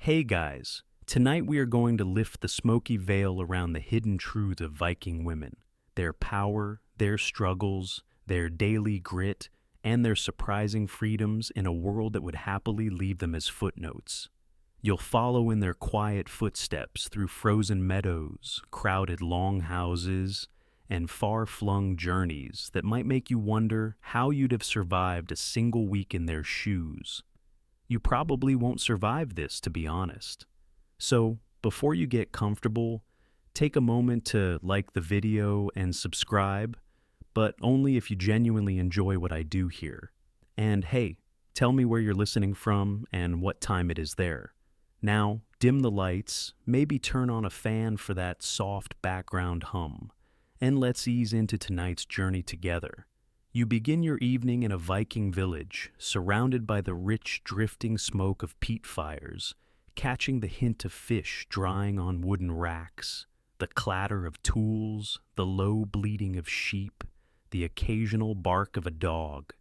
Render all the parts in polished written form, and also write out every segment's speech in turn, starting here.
Hey guys, tonight we are going to lift the smoky veil around the hidden truth of Viking women, their power, their struggles, their daily grit, and their surprising freedoms in a world that would happily leave them as footnotes. You'll follow in their quiet footsteps through frozen meadows, crowded longhouses, and far-flung journeys that might make you wonder how you'd have survived a single week in their shoes. You probably won't survive this, to be honest. So, before you get comfortable, take a moment to like the video and subscribe, but only if you genuinely enjoy what I do here. And hey, tell me where you're listening from and what time it is there. Now, dim the lights, maybe turn on a fan for that soft background hum, and let's ease into tonight's journey together. You begin your evening in a Viking village, surrounded by the rich, drifting smoke of peat fires, catching the hint of fish drying on wooden racks, the clatter of tools, the low bleating of sheep, the occasional bark of a dog.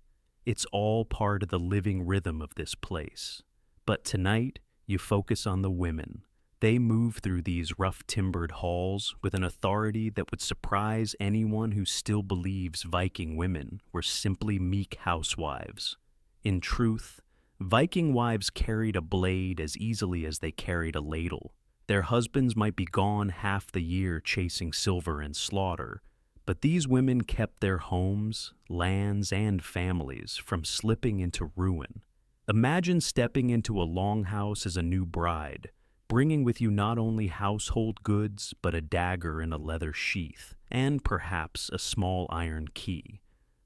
It's all part of the living rhythm of this place. But tonight, you focus on the women. They move through these rough-timbered halls with an authority that would surprise anyone who still believes Viking women were simply meek housewives. In truth, Viking wives carried a blade as easily as they carried a ladle. Their husbands might be gone half the year chasing silver and slaughter, but these women kept their homes, lands, and families from slipping into ruin. Imagine stepping into a longhouse as a new bride, bringing with you not only household goods, but a dagger in a leather sheath, and perhaps a small iron key,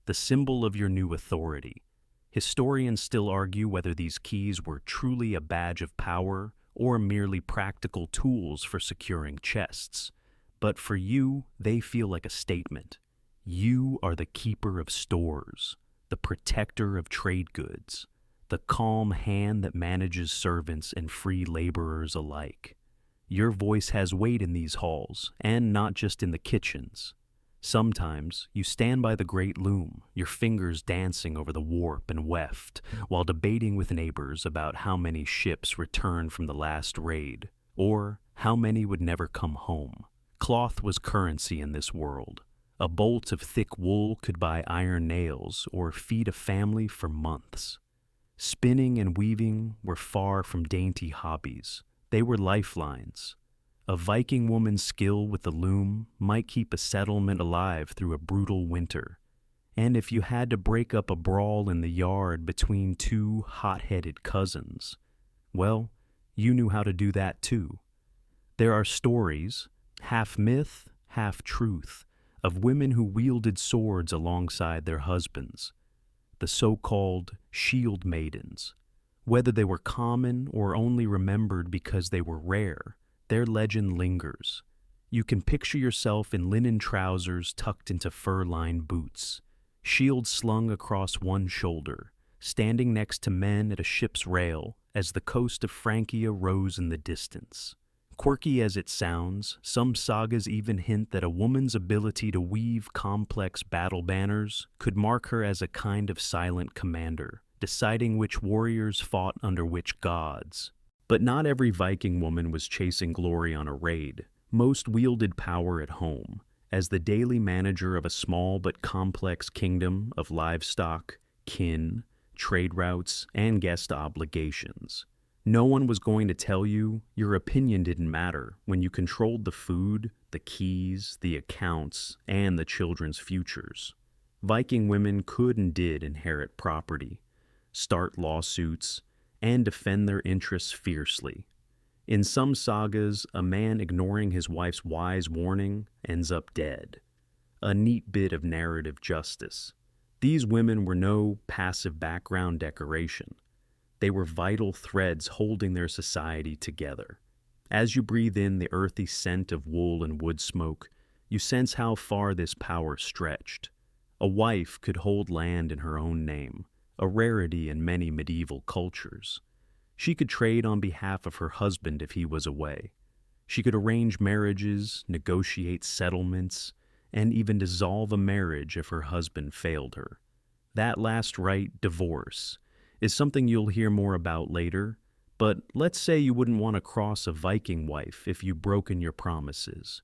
the symbol of your new authority. Historians still argue whether these keys were truly a badge of power or merely practical tools for securing chests. But for you, they feel like a statement. You are the keeper of stores, the protector of trade goods, the calm hand that manages servants and free laborers alike. Your voice has weight in these halls, and not just in the kitchens. Sometimes you stand by the great loom, your fingers dancing over the warp and weft, while debating with neighbors about how many ships returned from the last raid, or how many would never come home. Cloth was currency in this world. A bolt of thick wool could buy iron nails or feed a family for months. Spinning and weaving were far from dainty hobbies. They were lifelines. A Viking woman's skill with the loom might keep a settlement alive through a brutal winter. And if you had to break up a brawl in the yard between two hot-headed cousins, well, you knew how to do that too. There are stories, half myth, half truth, of women who wielded swords alongside their husbands, the so-called shield maidens. Whether they were common or only remembered because they were rare, their legend lingers. You can picture yourself in linen trousers tucked into fur-lined boots, shield slung across one shoulder, standing next to men at a ship's rail as the coast of Francia rose in the distance. Quirky as it sounds, some sagas even hint that a woman's ability to weave complex battle banners could mark her as a kind of silent commander, deciding which warriors fought under which gods. But not every Viking woman was chasing glory on a raid. Most wielded power at home, as the daily manager of a small but complex kingdom of livestock, kin, trade routes, and guest obligations. No one was going to tell you your opinion didn't matter when you controlled the food, the keys, the accounts, and the children's futures. Viking women could and did inherit property, start lawsuits, and defend their interests fiercely. In some sagas, a man ignoring his wife's wise warning ends up dead. A neat bit of narrative justice. These women were no passive background decoration. They were vital threads holding their society together. As you breathe in the earthy scent of wool and wood smoke, you sense how far this power stretched. A wife could hold land in her own name, a rarity in many medieval cultures. She could trade on behalf of her husband if he was away. She could arrange marriages, negotiate settlements, and even dissolve a marriage if her husband failed her. That last right, divorce, is something you'll hear more about later, But let's say you wouldn't want to cross a Viking wife if you'd broken your promises.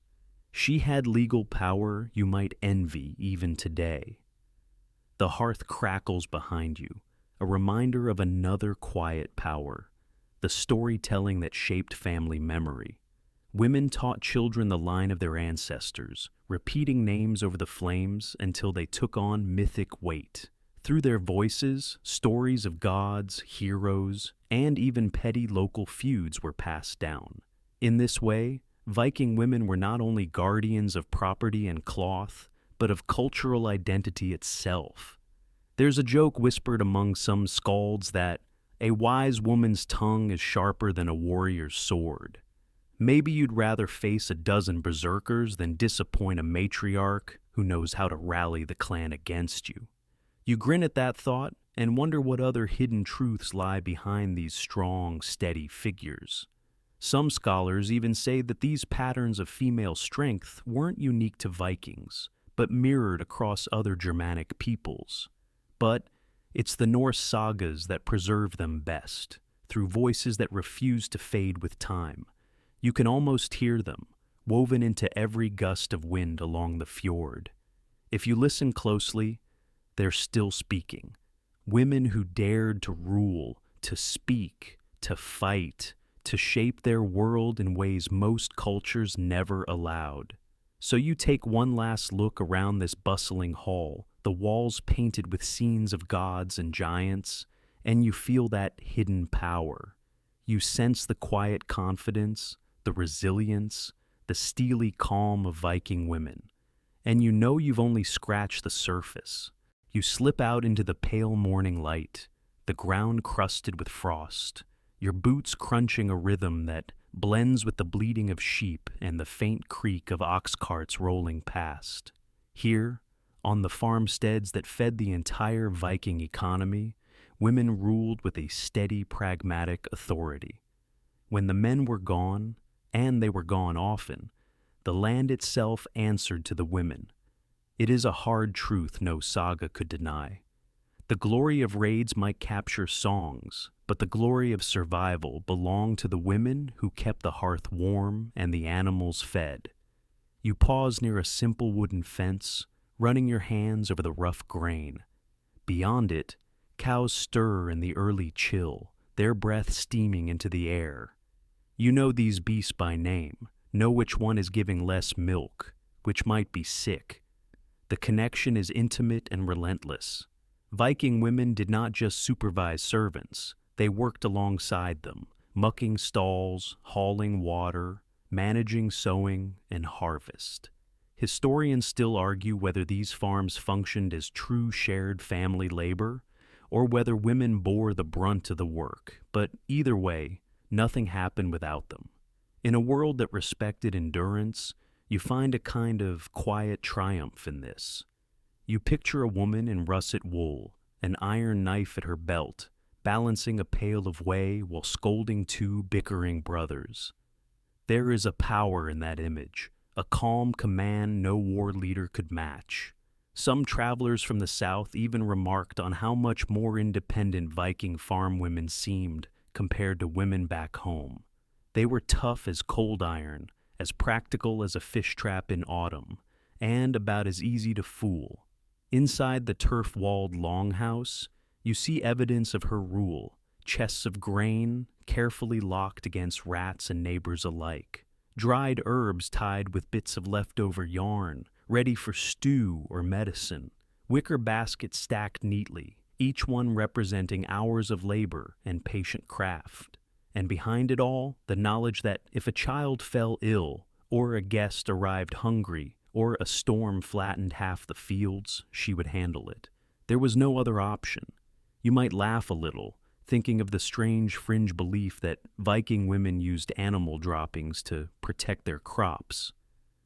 She had legal power you might envy even today. The hearth crackles behind you, a reminder of another quiet power, the storytelling that shaped family memory. Women taught children the line of their ancestors, repeating names over the flames until they took on mythic weight. Through their voices, stories of gods, heroes, and even petty local feuds were passed down. In this way, Viking women were not only guardians of property and cloth, but of cultural identity itself. There's a joke whispered among some skalds that a wise woman's tongue is sharper than a warrior's sword. Maybe you'd rather face a dozen berserkers than disappoint a matriarch who knows how to rally the clan against you. You grin at that thought and wonder what other hidden truths lie behind these strong, steady figures. Some scholars even say that these patterns of female strength weren't unique to Vikings, but mirrored across other Germanic peoples. But it's the Norse sagas that preserve them best, through voices that refuse to fade with time. You can almost hear them, woven into every gust of wind along the fjord. If you listen closely, they're still speaking. Women who dared to rule, to speak, to fight, to shape their world in ways most cultures never allowed. So you take one last look around this bustling hall, the walls painted with scenes of gods and giants, and you feel that hidden power. You sense the quiet confidence, the resilience, the steely calm of Viking women. And you know you've only scratched the surface. You slip out into the pale morning light, the ground crusted with frost, your boots crunching a rhythm that blends with the bleating of sheep and the faint creak of ox carts rolling past. Here, on the farmsteads that fed the entire Viking economy, women ruled with a steady, pragmatic authority. When the men were gone, and they were gone often, the land itself answered to the women. It is a hard truth no saga could deny. The glory of raids might capture songs, but the glory of survival belonged to the women who kept the hearth warm and the animals fed. You pause near a simple wooden fence, running your hands over the rough grain. Beyond it, cows stir in the early chill, their breath steaming into the air. You know these beasts by name, know which one is giving less milk, which might be sick. The connection is intimate and relentless. Viking women did not just supervise servants, they worked alongside them, mucking stalls, hauling water, managing sowing and harvest. Historians still argue whether these farms functioned as true shared family labor, or whether women bore the brunt of the work, but either way, nothing happened without them. In a world that respected endurance, you find a kind of quiet triumph in this. You picture a woman in russet wool, an iron knife at her belt, balancing a pail of whey while scolding two bickering brothers. There is a power in that image, a calm command no war leader could match. Some travelers from the south even remarked on how much more independent Viking farm women seemed compared to women back home. They were tough as cold iron, as practical as a fish trap in autumn, and about as easy to fool. Inside the turf-walled longhouse, you see evidence of her rule, chests of grain carefully locked against rats and neighbors alike, dried herbs tied with bits of leftover yarn, ready for stew or medicine, wicker baskets stacked neatly, each one representing hours of labor and patient craft. And behind it all, the knowledge that if a child fell ill, or a guest arrived hungry, or a storm flattened half the fields, she would handle it. There was no other option. You might laugh a little, thinking of the strange fringe belief that Viking women used animal droppings to protect their crops.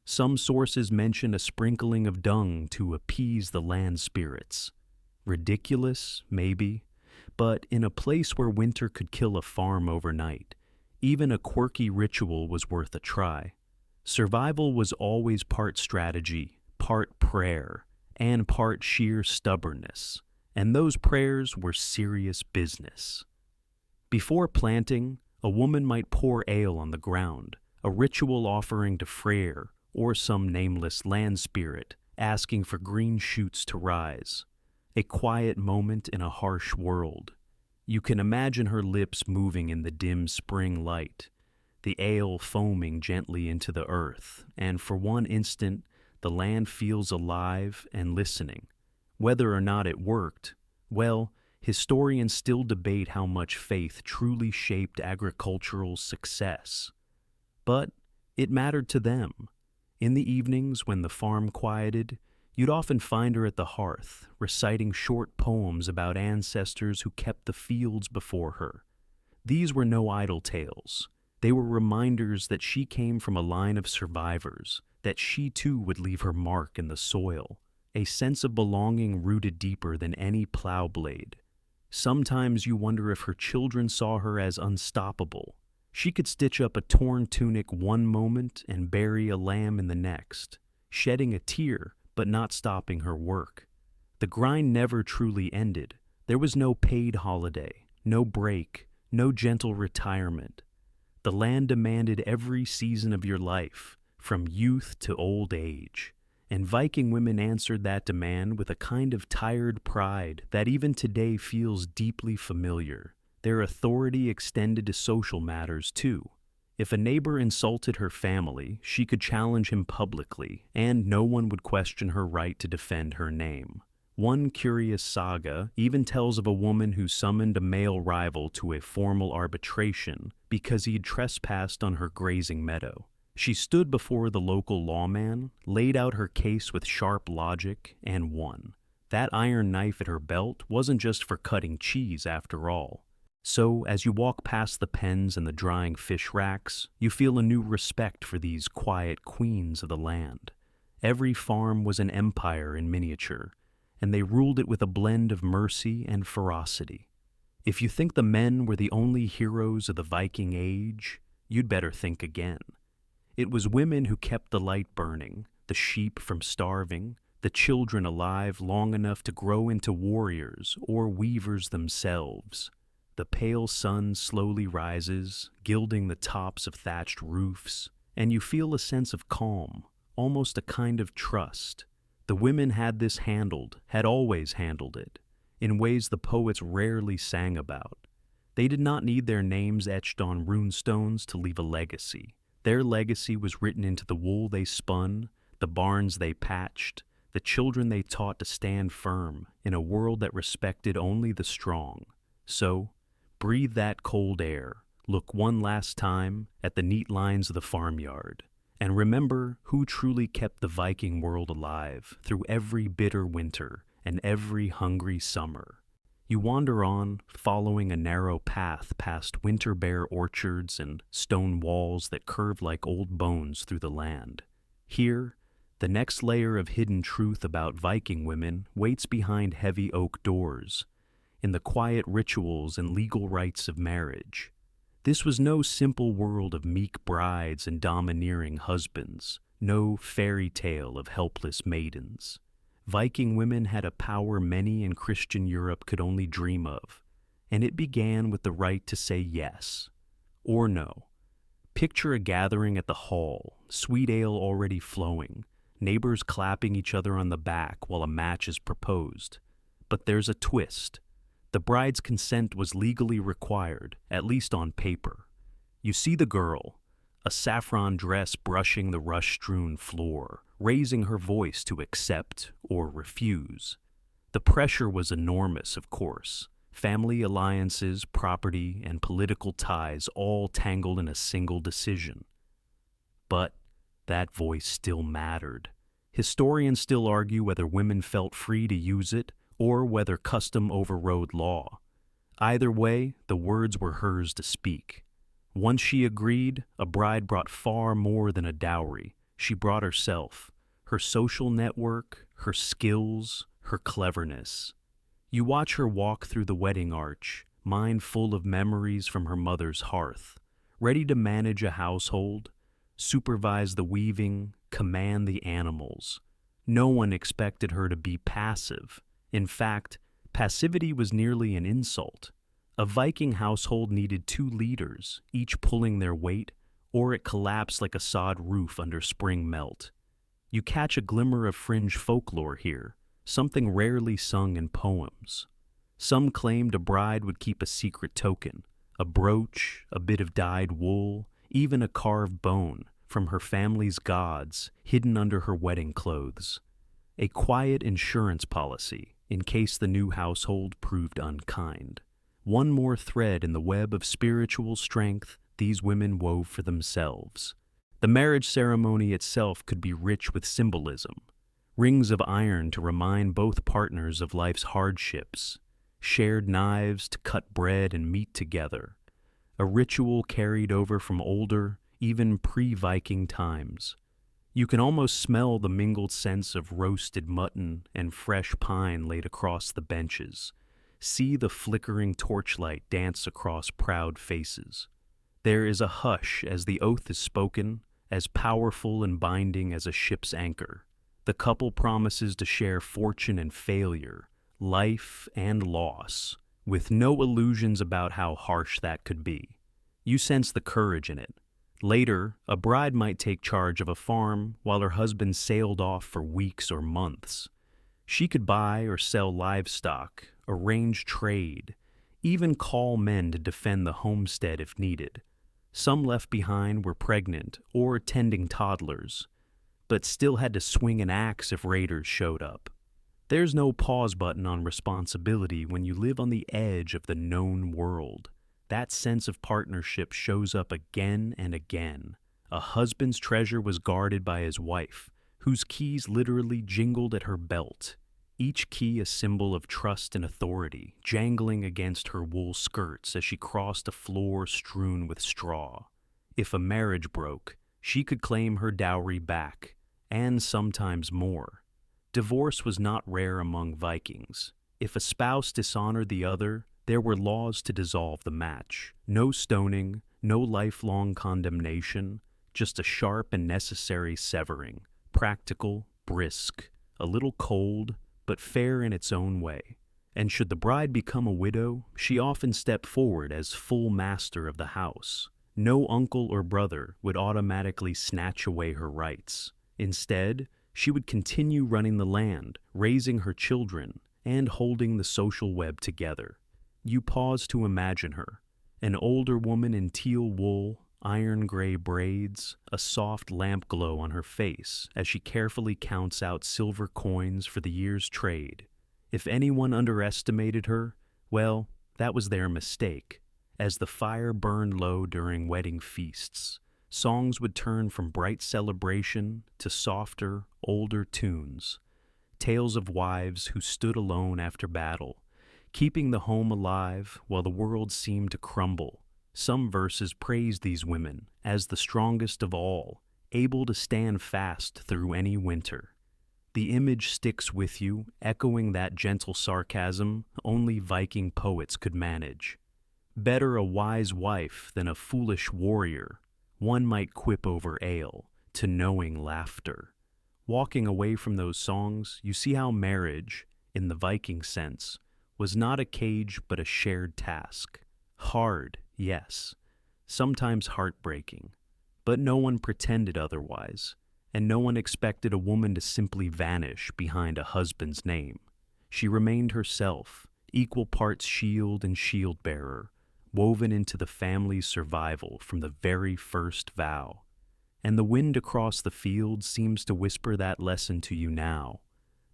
Some sources mention a sprinkling of dung to appease the land spirits. Ridiculous, maybe, but in a place where winter could kill a farm overnight, even a quirky ritual was worth a try. Survival was always part strategy, part prayer, and part sheer stubbornness, and those prayers were serious business. Before planting, a woman might pour ale on the ground, a ritual offering to Freyr or some nameless land spirit, asking for green shoots to rise. A quiet moment in a harsh world. You can imagine her lips moving in the dim spring light, the ale foaming gently into the earth, and for one instant the land feels alive and listening. Whether or not it worked, well, historians still debate how much faith truly shaped agricultural success. But it mattered to them. In the evenings when the farm quieted, you'd often find her at the hearth, reciting short poems about ancestors who kept the fields before her. These were no idle tales. They were reminders that she came from a line of survivors, that she too would leave her mark in the soil, a sense of belonging rooted deeper than any plow blade. Sometimes you wonder if her children saw her as unstoppable. She could stitch up a torn tunic one moment and bury a lamb in the next, shedding a tear but not stopping her work. The grind never truly ended. There was no paid holiday, no break, no gentle retirement. The land demanded every season of your life, from youth to old age. And Viking women answered that demand with a kind of tired pride that even today feels deeply familiar. Their authority extended to social matters too. If a neighbor insulted her family, she could challenge him publicly, and no one would question her right to defend her name. One curious saga even tells of a woman who summoned a male rival to a formal arbitration because he had trespassed on her grazing meadow. She stood before the local lawman, laid out her case with sharp logic, and won. That iron knife at her belt wasn't just for cutting cheese after all. So, as you walk past the pens and the drying fish racks, you feel a new respect for these quiet queens of the land. Every farm was an empire in miniature, and they ruled it with a blend of mercy and ferocity. If you think the men were the only heroes of the Viking Age, you'd better think again. It was women who kept the light burning, the sheep from starving, the children alive long enough to grow into warriors or weavers themselves. The pale sun slowly rises, gilding the tops of thatched roofs, and you feel a sense of calm, almost a kind of trust. The women had this handled, had always handled it, in ways the poets rarely sang about. They did not need their names etched on runestones to leave a legacy. Their legacy was written into the wool they spun, the barns they patched, the children they taught to stand firm in a world that respected only the strong. So, breathe that cold air, look one last time at the neat lines of the farmyard, and remember who truly kept the Viking world alive through every bitter winter and every hungry summer. You wander on, following a narrow path past winter-bare orchards and stone walls that curve like old bones through the land. Here, the next layer of hidden truth about Viking women waits behind heavy oak doors, in the quiet rituals and legal rites of marriage. This was no simple world of meek brides and domineering husbands, no fairy tale of helpless maidens. Viking women had a power many in Christian Europe could only dream of, and it began with the right to say yes or no. Picture a gathering at the hall, sweet ale already flowing, neighbors clapping each other on the back while a match is proposed. But there's a twist. The bride's consent was legally required, at least on paper. You see the girl, a saffron dress brushing the rush-strewn floor, raising her voice to accept or refuse. The pressure was enormous, of course. Family alliances, property, and political ties all tangled in a single decision. But that voice still mattered. Historians still argue whether women felt free to use it or whether custom overrode law. Either way, the words were hers to speak. Once she agreed, a bride brought far more than a dowry. She brought herself, her social network, her skills, her cleverness. You watch her walk through the wedding arch, mind full of memories from her mother's hearth, ready to manage a household, supervise the weaving, command the animals. No one expected her to be passive. In fact, passivity was nearly an insult. A Viking household needed two leaders, each pulling their weight, or it collapsed like a sod roof under spring melt. You catch a glimmer of fringe folklore here, something rarely sung in poems. Some claimed a bride would keep a secret token, a brooch, a bit of dyed wool, even a carved bone from her family's gods hidden under her wedding clothes. A quiet insurance policy in case the new household proved unkind. One more thread in the web of spiritual strength these women wove for themselves. The marriage ceremony itself could be rich with symbolism. Rings of iron to remind both partners of life's hardships. Shared knives to cut bread and meat together. A ritual carried over from older, even pre-Viking times. You can almost smell the mingled scents of roasted mutton and fresh pine laid across the benches. See the flickering torchlight dance across proud faces. There is a hush as the oath is spoken, as powerful and binding as a ship's anchor. The couple promises to share fortune and failure, life and loss, with no illusions about how harsh that could be. You sense the courage in it. Later, a bride might take charge of a farm while her husband sailed off for weeks or months. She could buy or sell livestock, arrange trade, even call men to defend the homestead if needed. Some left behind were pregnant or tending toddlers, but still had to swing an axe if raiders showed up. There's no pause button on responsibility when you live on the edge of the known world. That sense of partnership shows up again and again. A husband's treasure was guarded by his wife, whose keys literally jingled at her belt. Each key a symbol of trust and authority, jangling against her wool skirts as she crossed a floor strewn with straw. If a marriage broke, she could claim her dowry back, and sometimes more. Divorce was not rare among Vikings. If a spouse dishonored the other, there were laws to dissolve the match. No stoning, no lifelong condemnation, just a sharp and necessary severing. Practical, brisk, a little cold, but fair in its own way. And should the bride become a widow, she often stepped forward as full master of the house. No uncle or brother would automatically snatch away her rights. Instead, she would continue running the land, raising her children, and holding the social web together. You pause to imagine her, an older woman in teal wool, iron-gray braids, a soft lamp glow on her face as she carefully counts out silver coins for the year's trade. If anyone underestimated her, well, that was their mistake. As the fire burned low during wedding feasts, songs would turn from bright celebration to softer, older tunes. Tales of wives who stood alone after battle, keeping the home alive while the world seemed to crumble. Some verses praised these women as the strongest of all, able to stand fast through any winter. The image sticks with you, echoing that gentle sarcasm only Viking poets could manage. Better a wise wife than a foolish warrior, one might quip over ale, to knowing laughter. Walking away from those songs, you see how marriage, in the Viking sense, was not a cage but a shared task. Hard, yes, sometimes heartbreaking, but no one pretended otherwise, and no one expected a woman to simply vanish behind a husband's name. She remained herself, equal parts shield and shield-bearer, woven into the family's survival from the very first vow. And the wind across the field seems to whisper that lesson to you now,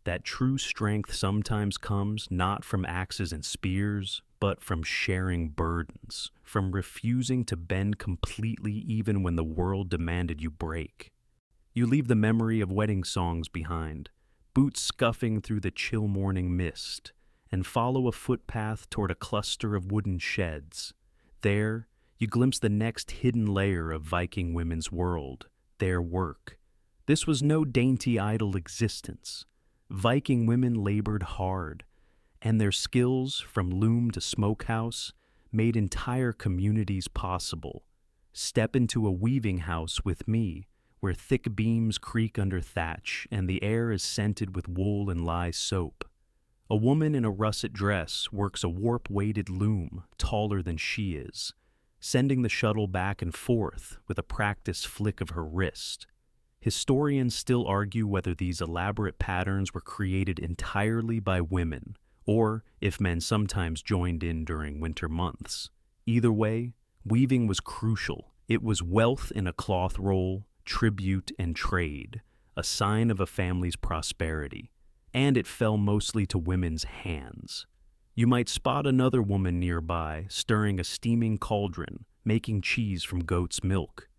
that true strength sometimes comes not from axes and spears, but from sharing burdens, from refusing to bend completely even when the world demanded you break. You leave the memory of wedding songs behind, boots scuffing through the chill morning mist, and follow a footpath toward a cluster of wooden sheds. There, you glimpse the next hidden layer of Viking women's world, their work. This was no dainty idle existence. Viking women labored hard, and their skills, from loom to smokehouse, made entire communities possible. Step into a weaving house with me, where thick beams creak under thatch and the air is scented with wool and lye soap. A woman in a russet dress works a warp-weighted loom taller than she is, sending the shuttle back and forth with a practiced flick of her wrist. Historians still argue whether these elaborate patterns were created entirely by women, or if men sometimes joined in during winter months. Either way, weaving was crucial. It was wealth in a cloth roll, tribute, and trade, a sign of a family's prosperity, and it fell mostly to women's hands. You might spot another woman nearby stirring a steaming cauldron, making cheese from goat's milk.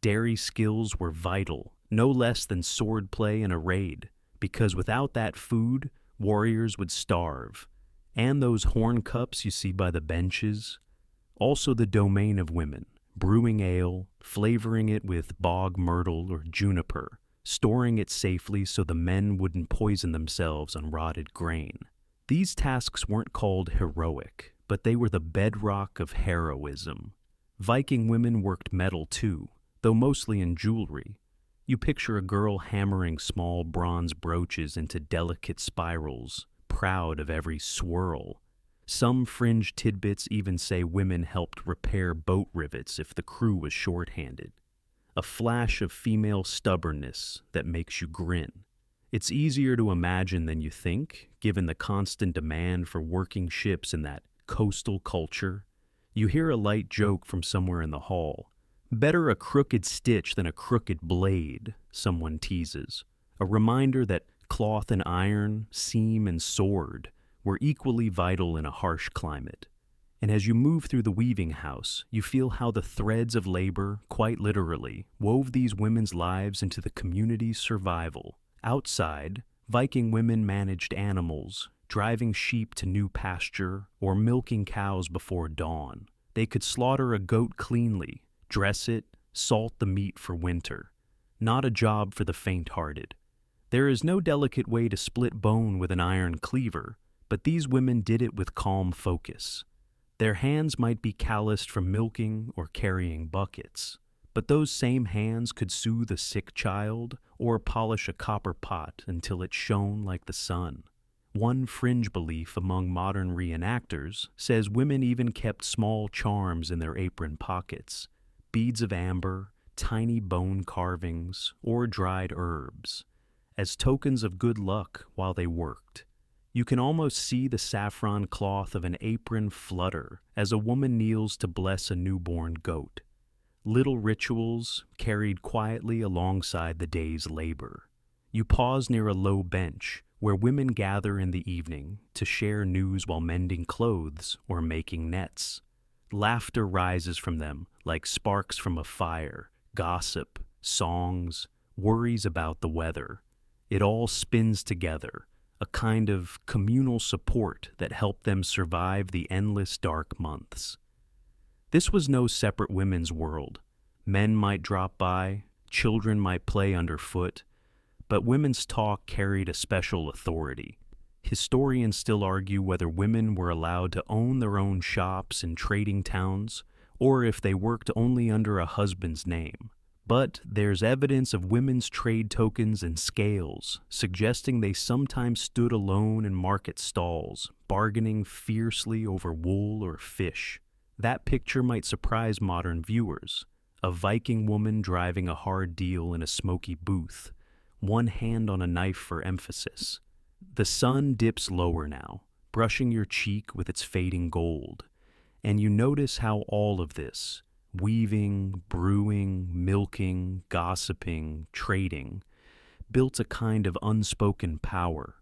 Dairy skills were vital, no less than swordplay and a raid, because without that food, warriors would starve. And those horn cups you see by the benches, also the domain of women, brewing ale, flavoring it with bog myrtle or juniper, storing it safely so the men wouldn't poison themselves on rotted grain. These tasks weren't called heroic, but they were the bedrock of heroism. Viking women worked metal too, though mostly in jewelry. You picture a girl hammering small bronze brooches into delicate spirals, proud of every swirl. Some fringe tidbits even say women helped repair boat rivets if the crew was short-handed. A flash of female stubbornness that makes you grin. It's easier to imagine than you think, given the constant demand for working ships in that coastal culture. You hear a light joke from somewhere in the hall. Better a crooked stitch than a crooked blade, someone teases. A reminder that cloth and iron, seam and sword were equally vital in a harsh climate. And as you move through the weaving house, you feel how the threads of labor, quite literally, wove these women's lives into the community's survival. Outside, Viking women managed animals, driving sheep to new pasture or milking cows before dawn. They could slaughter a goat cleanly, dress it, salt the meat for winter. Not a job for the faint-hearted. There is no delicate way to split bone with an iron cleaver, but these women did it with calm focus. Their hands might be calloused from milking or carrying buckets, but those same hands could soothe a sick child or polish a copper pot until it shone like the sun. One fringe belief among modern reenactors says women even kept small charms in their apron pockets, beads of amber, tiny bone carvings, or dried herbs, as tokens of good luck while they worked. You can almost see the saffron cloth of an apron flutter as a woman kneels to bless a newborn goat. Little rituals carried quietly alongside the day's labor. You pause near a low bench where women gather in the evening to share news while mending clothes or making nets. Laughter rises from them like sparks from a fire, gossip, songs, worries about the weather. It all spins together, a kind of communal support that helped them survive the endless dark months. This was no separate women's world. Men might drop by, children might play underfoot, but women's talk carried a special authority. Historians still argue whether women were allowed to own their own shops in trading towns, or if they worked only under a husband's name. But there's evidence of women's trade tokens and scales, suggesting they sometimes stood alone in market stalls, bargaining fiercely over wool or fish. That picture might surprise modern viewers. A Viking woman driving a hard deal in a smoky booth, one hand on a knife for emphasis. The sun dips lower now, brushing your cheek with its fading gold, and you notice how all of this, weaving, brewing, milking, gossiping, trading, built a kind of unspoken power.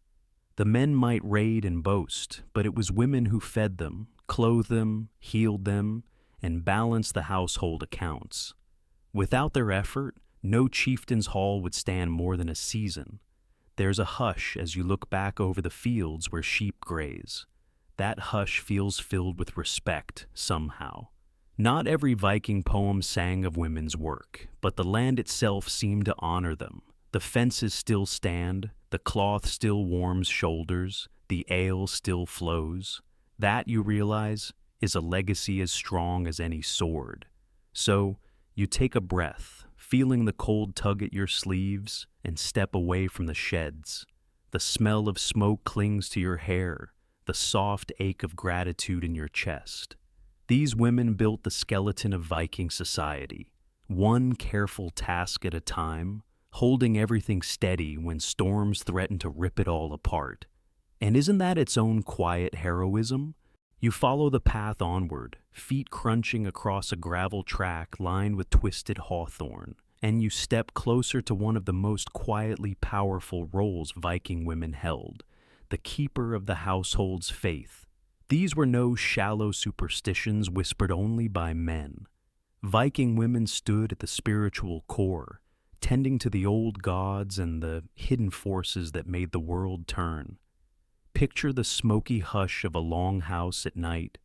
The men might raid and boast, but it was women who fed them, clothed them, healed them, and balanced the household accounts. Without their effort, no chieftain's hall would stand more than a season. There's a hush as you look back over the fields where sheep graze. That hush feels filled with respect, somehow. Not every Viking poem sang of women's work, but the land itself seemed to honor them. The fences still stand, the cloth still warms shoulders, the ale still flows. That, you realize, is a legacy as strong as any sword. So, you take a breath, feeling the cold tug at your sleeves, and step away from the sheds. The smell of smoke clings to your hair, the soft ache of gratitude in your chest. These women built the skeleton of Viking society, one careful task at a time, holding everything steady when storms threaten to rip it all apart. And isn't that its own quiet heroism? You follow the path onward, feet crunching across a gravel track lined with twisted hawthorn, and you step closer to one of the most quietly powerful roles Viking women held, the keeper of the household's faith. These were no shallow superstitions whispered only by men. Viking women stood at the spiritual core, tending to the old gods and the hidden forces that made the world turn. Picture the smoky hush of a longhouse at night,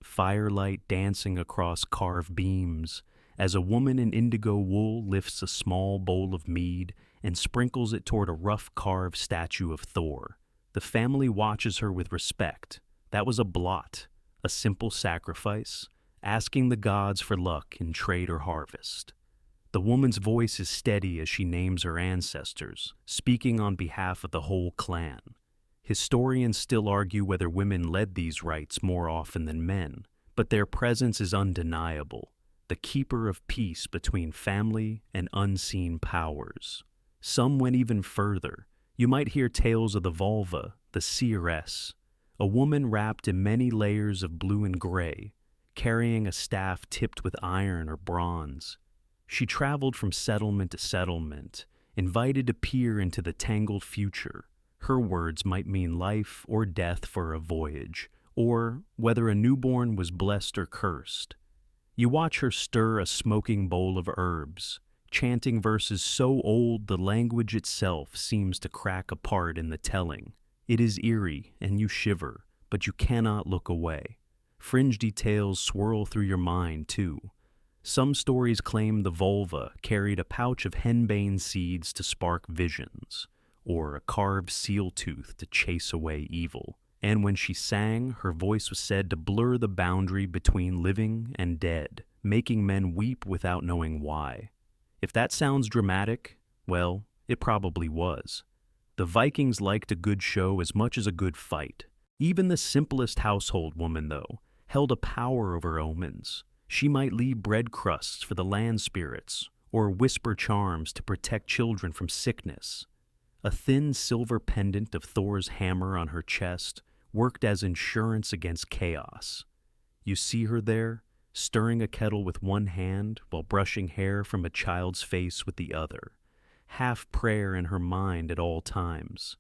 firelight dancing across carved beams, as a woman in indigo wool lifts a small bowl of mead and sprinkles it toward a rough-carved statue of Thor. The family watches her with respect. That was a blot, a simple sacrifice, asking the gods for luck in trade or harvest. The woman's voice is steady as she names her ancestors, speaking on behalf of the whole clan. Historians still argue whether women led these rites more often than men, but their presence is undeniable, the keeper of peace between family and unseen powers. Some went even further. You might hear tales of the Volva, the seeress, a woman wrapped in many layers of blue and gray, carrying a staff tipped with iron or bronze. She traveled from settlement to settlement, invited to peer into the tangled future. Her words might mean life or death for a voyage, or whether a newborn was blessed or cursed. You watch her stir a smoking bowl of herbs, chanting verses so old the language itself seems to crack apart in the telling. It is eerie, and you shiver, but you cannot look away. Fringe details swirl through your mind, too. Some stories claim the Volva carried a pouch of henbane seeds to spark visions, or a carved seal tooth to chase away evil. And when she sang, her voice was said to blur the boundary between living and dead, making men weep without knowing why. If that sounds dramatic, well, it probably was. The Vikings liked a good show as much as a good fight. Even the simplest household woman, though, held a power over omens. She might leave bread crusts for the land spirits, or whisper charms to protect children from sickness. A thin silver pendant of Thor's hammer on her chest worked as insurance against chaos. You see her there, stirring a kettle with one hand while brushing hair from a child's face with the other, half prayer in her mind at all times.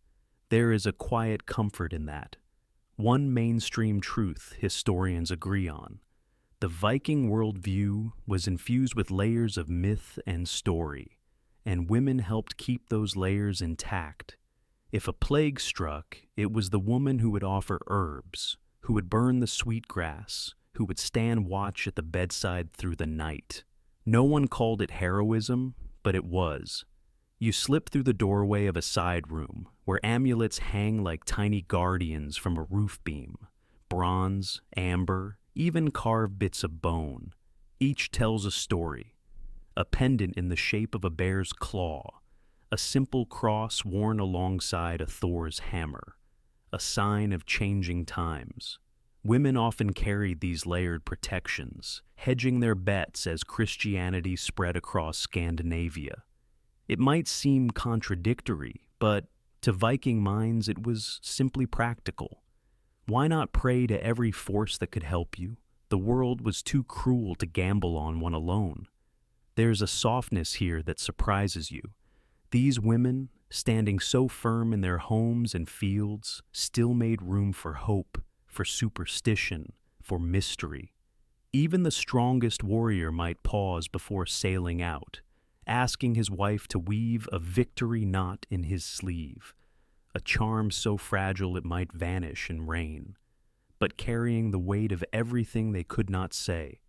There is a quiet comfort in that. One mainstream truth historians agree on. The Viking worldview was infused with layers of myth and story, and women helped keep those layers intact. If a plague struck, it was the woman who would offer herbs, who would burn the sweetgrass, who would stand watch at the bedside through the night. No one called it heroism, but it was. You slip through the doorway of a side room, where amulets hang like tiny guardians from a roof beam. Bronze, amber, even carved bits of bone. Each tells a story. A pendant in the shape of a bear's claw, a simple cross worn alongside a Thor's hammer, a sign of changing times. Women often carried these layered protections, hedging their bets as Christianity spread across Scandinavia. It might seem contradictory, but to Viking minds it was simply practical. Why not pray to every force that could help you? The world was too cruel to gamble on one alone. There's a softness here that surprises you. These women, standing so firm in their homes and fields, still made room for hope, for superstition, for mystery. Even the strongest warrior might pause before sailing out, asking his wife to weave a victory knot in his sleeve, a charm so fragile it might vanish in rain, but carrying the weight of everything they could not say.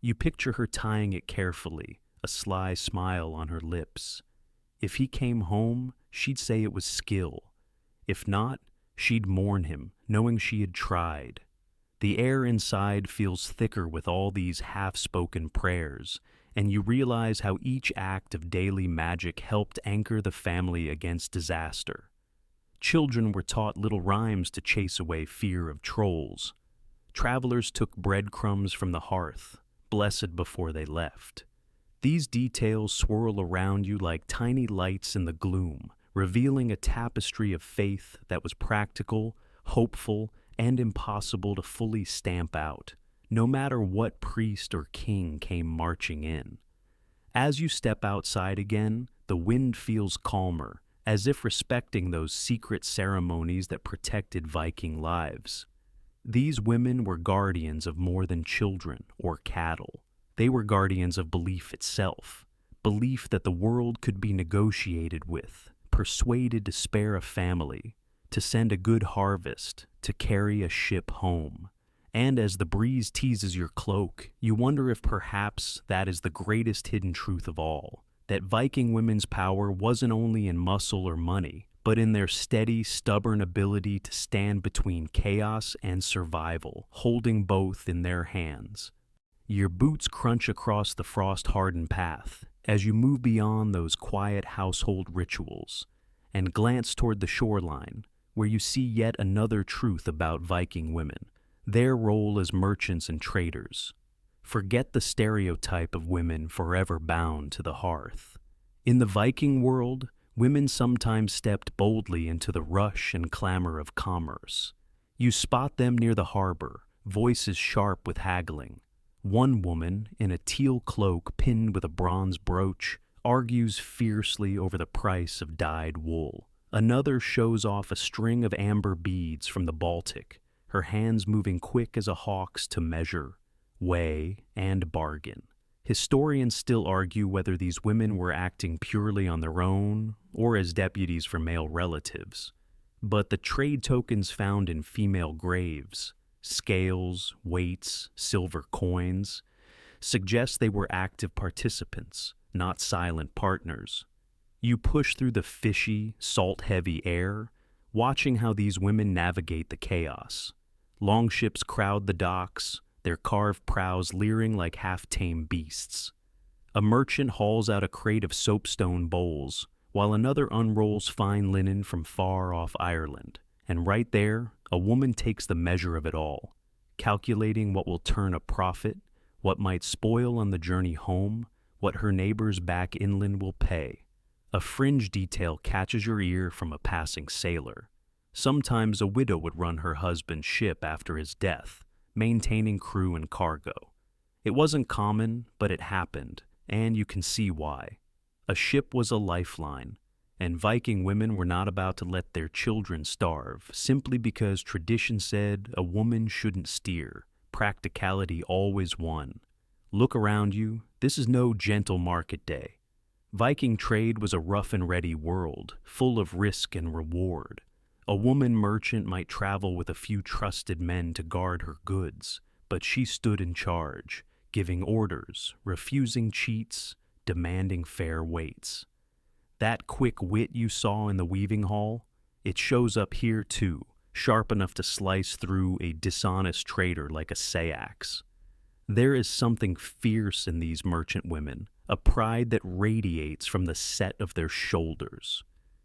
You picture her tying it carefully, a sly smile on her lips. If he came home, she'd say it was skill. If not, she'd mourn him, knowing she had tried. The air inside feels thicker with all these half-spoken prayers, and you realize how each act of daily magic helped anchor the family against disaster. Children were taught little rhymes to chase away fear of trolls. Travelers took breadcrumbs from the hearth, blessed before they left. These details swirl around you like tiny lights in the gloom, revealing a tapestry of faith that was practical, hopeful, and impossible to fully stamp out, no matter what priest or king came marching in. As you step outside again, the wind feels calmer, as if respecting those secret ceremonies that protected Viking lives. These women were guardians of more than children or cattle. They were guardians of belief itself, belief that the world could be negotiated with, persuaded to spare a family, to send a good harvest, to carry a ship home. And as the breeze teases your cloak, you wonder if perhaps that is the greatest hidden truth of all, that Viking women's power wasn't only in muscle or money, but in their steady, stubborn ability to stand between chaos and survival, holding both in their hands. Your boots crunch across the frost-hardened path as you move beyond those quiet household rituals and glance toward the shoreline, where you see yet another truth about Viking women, their role as merchants and traders. Forget the stereotype of women forever bound to the hearth. In the Viking world, women sometimes stepped boldly into the rush and clamor of commerce. You spot them near the harbor, voices sharp with haggling. One woman, in a teal cloak pinned with a bronze brooch, argues fiercely over the price of dyed wool. Another shows off a string of amber beads from the Baltic, her hands moving quick as a hawk's to measure, weigh, and bargain. Historians still argue whether these women were acting purely on their own or as deputies for male relatives. But the trade tokens found in female graves, scales, weights, silver coins, suggest they were active participants, not silent partners. You push through the fishy, salt-heavy air, watching how these women navigate the chaos. Longships crowd the docks, their carved prows leering like half-tame beasts. A merchant hauls out a crate of soapstone bowls, while another unrolls fine linen from far-off Ireland. And right there, a woman takes the measure of it all, calculating what will turn a profit, what might spoil on the journey home, what her neighbors back inland will pay. A fringe detail catches your ear from a passing sailor. Sometimes a widow would run her husband's ship after his death, maintaining crew and cargo. It wasn't common, but it happened, and you can see why. A ship was a lifeline, and Viking women were not about to let their children starve simply because tradition said a woman shouldn't steer. Practicality always won. Look around you, this is no gentle market day. Viking trade was a rough and ready world, full of risk and reward. A woman merchant might travel with a few trusted men to guard her goods, but she stood in charge, giving orders, refusing cheats, demanding fair weights. That quick wit you saw in the weaving hall, it shows up here too, sharp enough to slice through a dishonest trader like a sayax. There is something fierce in these merchant women, a pride that radiates from the set of their shoulders.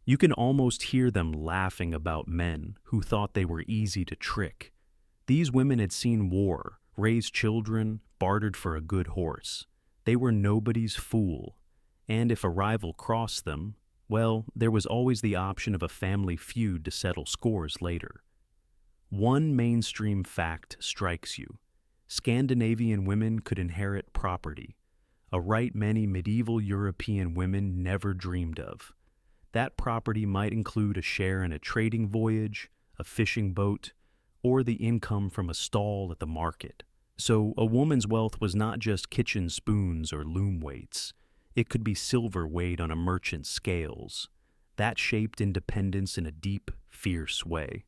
You can almost hear them laughing about men who thought they were easy to trick. These women had seen war, raised children, bartered for a good horse. They were nobody's fool, and if a rival crossed them, well, there was always the option of a family feud to settle scores later. One mainstream fact strikes you. Scandinavian women could inherit property, a right many medieval European women never dreamed of. That property might include a share in a trading voyage, a fishing boat, or the income from a stall at the market. So a woman's wealth was not just kitchen spoons or loom weights. It could be silver weighed on a merchant's scales. That shaped independence in a deep, fierce way.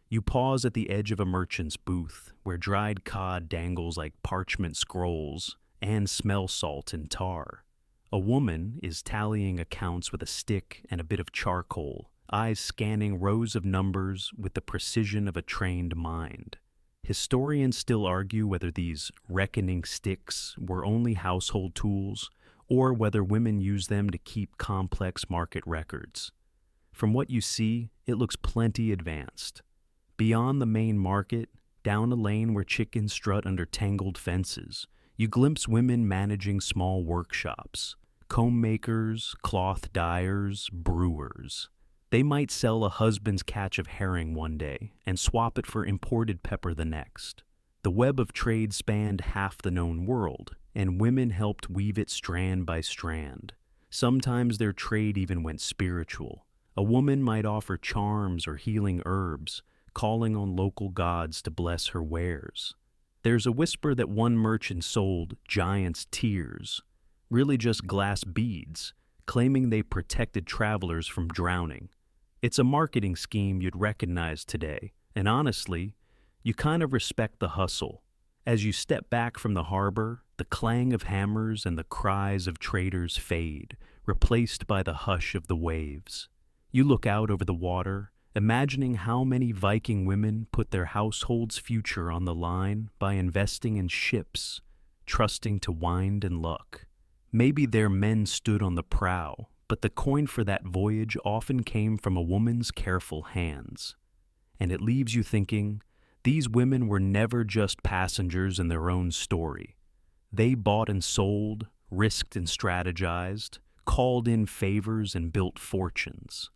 You pause at the edge of a merchant's booth, where dried cod dangles like parchment scrolls and smell salt and tar. A woman is tallying accounts with a stick and a bit of charcoal, eyes scanning rows of numbers with the precision of a trained mind. Historians still argue whether these reckoning sticks were only household tools or whether women used them to keep complex market records. From what you see, it looks plenty advanced. Beyond the main market, down a lane where chickens strut under tangled fences, you glimpse women managing small workshops, comb makers, cloth dyers, brewers. They might sell a husband's catch of herring one day and swap it for imported pepper the next. The web of trade spanned half the known world, and women helped weave it strand by strand. Sometimes their trade even went spiritual. A woman might offer charms or healing herbs, calling on local gods to bless her wares. There's a whisper that one merchant sold giants' tears, really just glass beads, claiming they protected travelers from drowning. It's a marketing scheme you'd recognize today, and honestly, you kind of respect the hustle. As you step back from the harbor, the clang of hammers and the cries of traders fade, replaced by the hush of the waves. You look out over the water, imagining how many Viking women put their household's future on the line by investing in ships, trusting to wind and luck. Maybe their men stood on the prow, but the coin for that voyage often came from a woman's careful hands. And it leaves you thinking, these women were never just passengers in their own story. They bought and sold, risked and strategized, called in favors and built fortunes.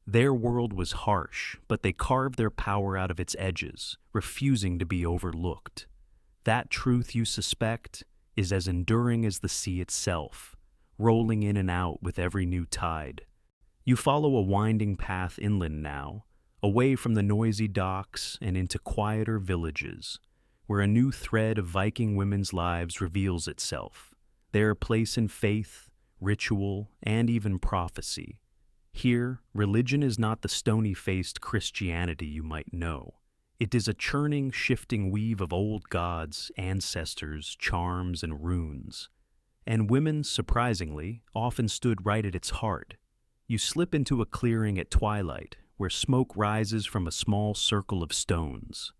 Their world was harsh, but they carved their power out of its edges, refusing to be overlooked. That truth, you suspect, is as enduring as the sea itself, rolling in and out with every new tide. You follow a winding path inland now, away from the noisy docks and into quieter villages, where a new thread of Viking women's lives reveals itself, their place in faith, ritual, and even prophecy. Here, religion is not the stony-faced Christianity you might know. It is a churning, shifting weave of old gods, ancestors, charms, and runes. And women, surprisingly, often stood right at its heart. You slip into a clearing at twilight, where smoke rises from a small circle of stones.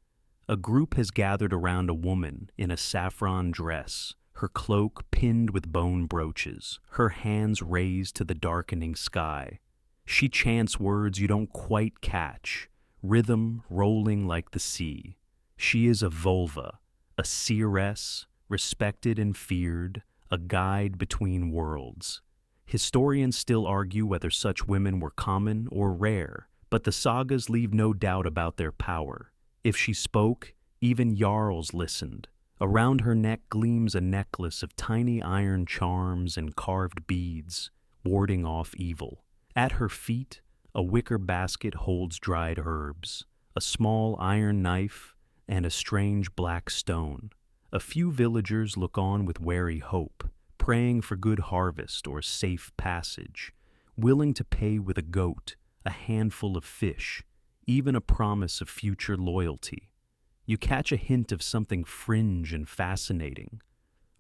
A group has gathered around a woman in a saffron dress, her cloak pinned with bone brooches, her hands raised to the darkening sky. She chants words you don't quite catch, rhythm rolling like the sea. She is a vulva, a seeress, respected and feared, a guide between worlds. Historians still argue whether such women were common or rare, but the sagas leave no doubt about their power. If she spoke, even jarls listened. Around her neck gleams a necklace of tiny iron charms and carved beads, warding off evil. At her feet, a wicker basket holds dried herbs, a small iron knife, and a strange black stone. A few villagers look on with wary hope, praying for good harvest or safe passage, willing to pay with a goat, a handful of fish, even a promise of future loyalty. You catch a hint of something fringe and fascinating.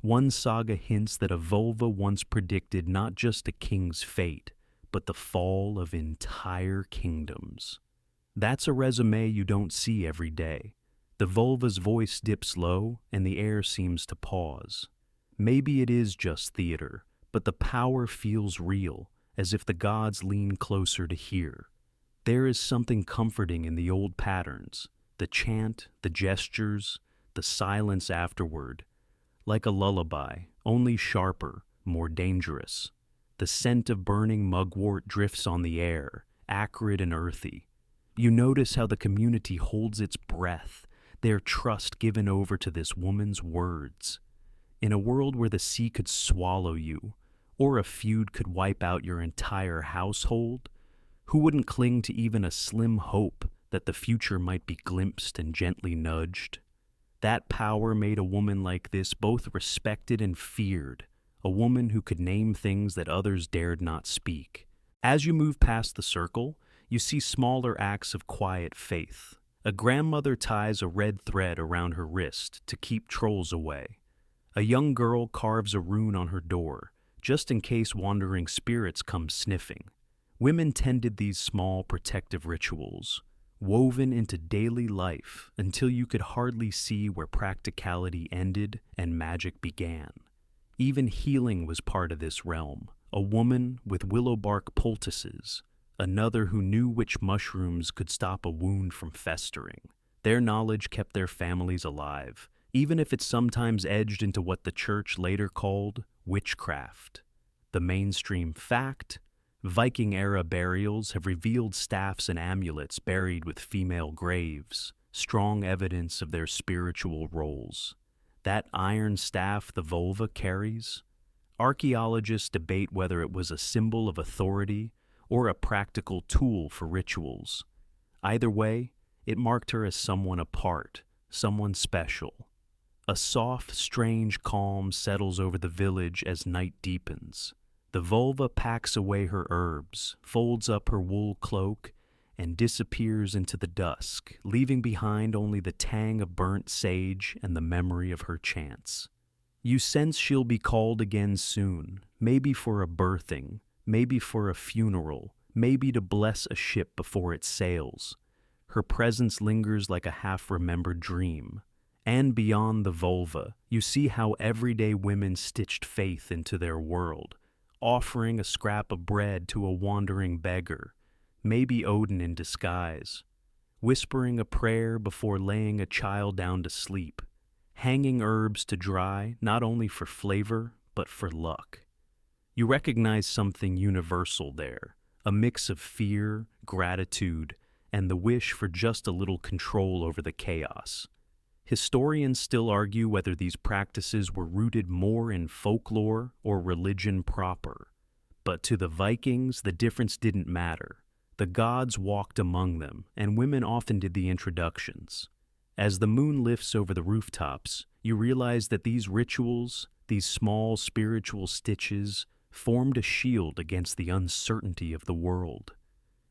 One saga hints that a vulva once predicted not just a king's fate, but the fall of entire kingdoms. That's a resume you don't see every day. The vulva's voice dips low, and the air seems to pause. Maybe it is just theater, but the power feels real, as if the gods lean closer to hear. There is something comforting in the old patterns, the chant, the gestures, the silence afterward, like a lullaby, only sharper, more dangerous. The scent of burning mugwort drifts on the air, acrid and earthy. You notice how the community holds its breath, their trust given over to this woman's words. In a world where the sea could swallow you, or a feud could wipe out your entire household, who wouldn't cling to even a slim hope that the future might be glimpsed and gently nudged? That power made a woman like this both respected and feared, a woman who could name things that others dared not speak. As you move past the circle, you see smaller acts of quiet faith. A grandmother ties a red thread around her wrist to keep trolls away. A young girl carves a rune on her door, just in case wandering spirits come sniffing. Women tended these small protective rituals, woven into daily life until you could hardly see where practicality ended and magic began. Even healing was part of this realm. A woman with willow bark poultices, another who knew which mushrooms could stop a wound from festering. Their knowledge kept their families alive, even if it sometimes edged into what the church later called witchcraft. The mainstream fact: Viking-era burials have revealed staffs and amulets buried with female graves, strong evidence of their spiritual roles. That iron staff the vulva carries? Archaeologists debate whether it was a symbol of authority or a practical tool for rituals. Either way, it marked her as someone apart, someone special. A soft, strange calm settles over the village as night deepens. The vulva packs away her herbs, folds up her wool cloak, and disappears into the dusk, leaving behind only the tang of burnt sage and the memory of her chants. You sense she'll be called again soon, maybe for a birthing, maybe for a funeral, maybe to bless a ship before it sails. Her presence lingers like a half-remembered dream. And beyond the vulva, you see how everyday women stitched faith into their world, offering a scrap of bread to a wandering beggar, maybe Odin in disguise, whispering a prayer before laying a child down to sleep, hanging herbs to dry not only for flavor, but for luck. You recognize something universal there, a mix of fear, gratitude, and the wish for just a little control over the chaos. Historians still argue whether these practices were rooted more in folklore or religion proper. But to the Vikings, the difference didn't matter. The gods walked among them, and women often did the introductions. As the moon lifts over the rooftops, you realize that these rituals, these small spiritual stitches, formed a shield against the uncertainty of the world.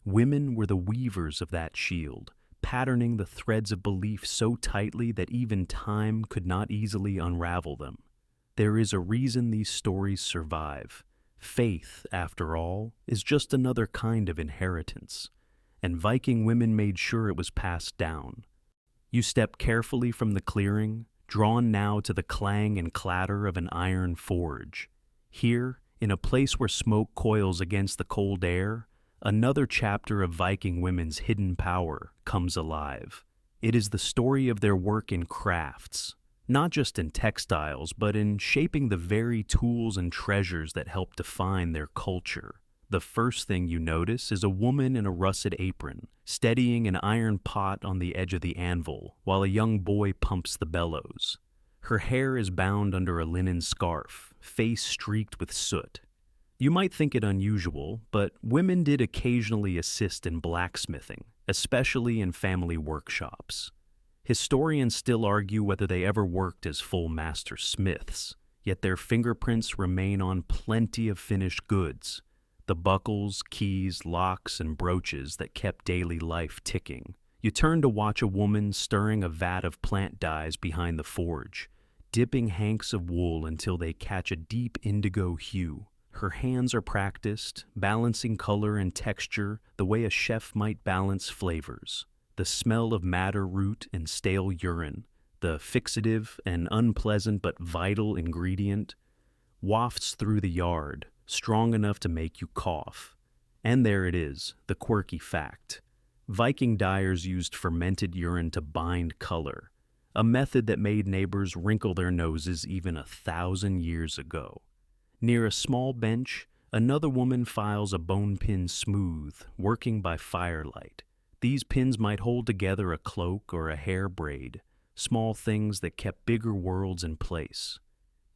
Women were the weavers of that shield, patterning the threads of belief so tightly that even time could not easily unravel them. There is a reason these stories survive. Faith, after all, is just another kind of inheritance, and Viking women made sure it was passed down. You step carefully from the clearing, drawn now to the clang and clatter of an iron forge. Here, in a place where smoke coils against the cold air, another chapter of Viking women's hidden power comes alive. It is the story of their work in crafts, not just in textiles, but in shaping the very tools and treasures that help define their culture. The first thing you notice is a woman in a russet apron, steadying an iron pot on the edge of the anvil, while a young boy pumps the bellows. Her hair is bound under a linen scarf, face streaked with soot. You might think it unusual, but women did occasionally assist in blacksmithing, especially in family workshops. Historians still argue whether they ever worked as full master smiths, yet their fingerprints remain on plenty of finished goods, the buckles, keys, locks, and brooches that kept daily life ticking. You turn to watch a woman stirring a vat of plant dyes behind the forge, dipping hanks of wool until they catch a deep indigo hue. Her hands are practiced, balancing color and texture the way a chef might balance flavors. The smell of madder root and stale urine, the fixative and unpleasant but vital ingredient, wafts through the yard, strong enough to make you cough. And there it is, the quirky fact. Viking dyers used fermented urine to bind color, a method that made neighbors wrinkle their noses even 1,000 years ago. Near a small bench, another woman files a bone pin smooth, working by firelight. These pins might hold together a cloak or a hair braid, small things that kept bigger worlds in place.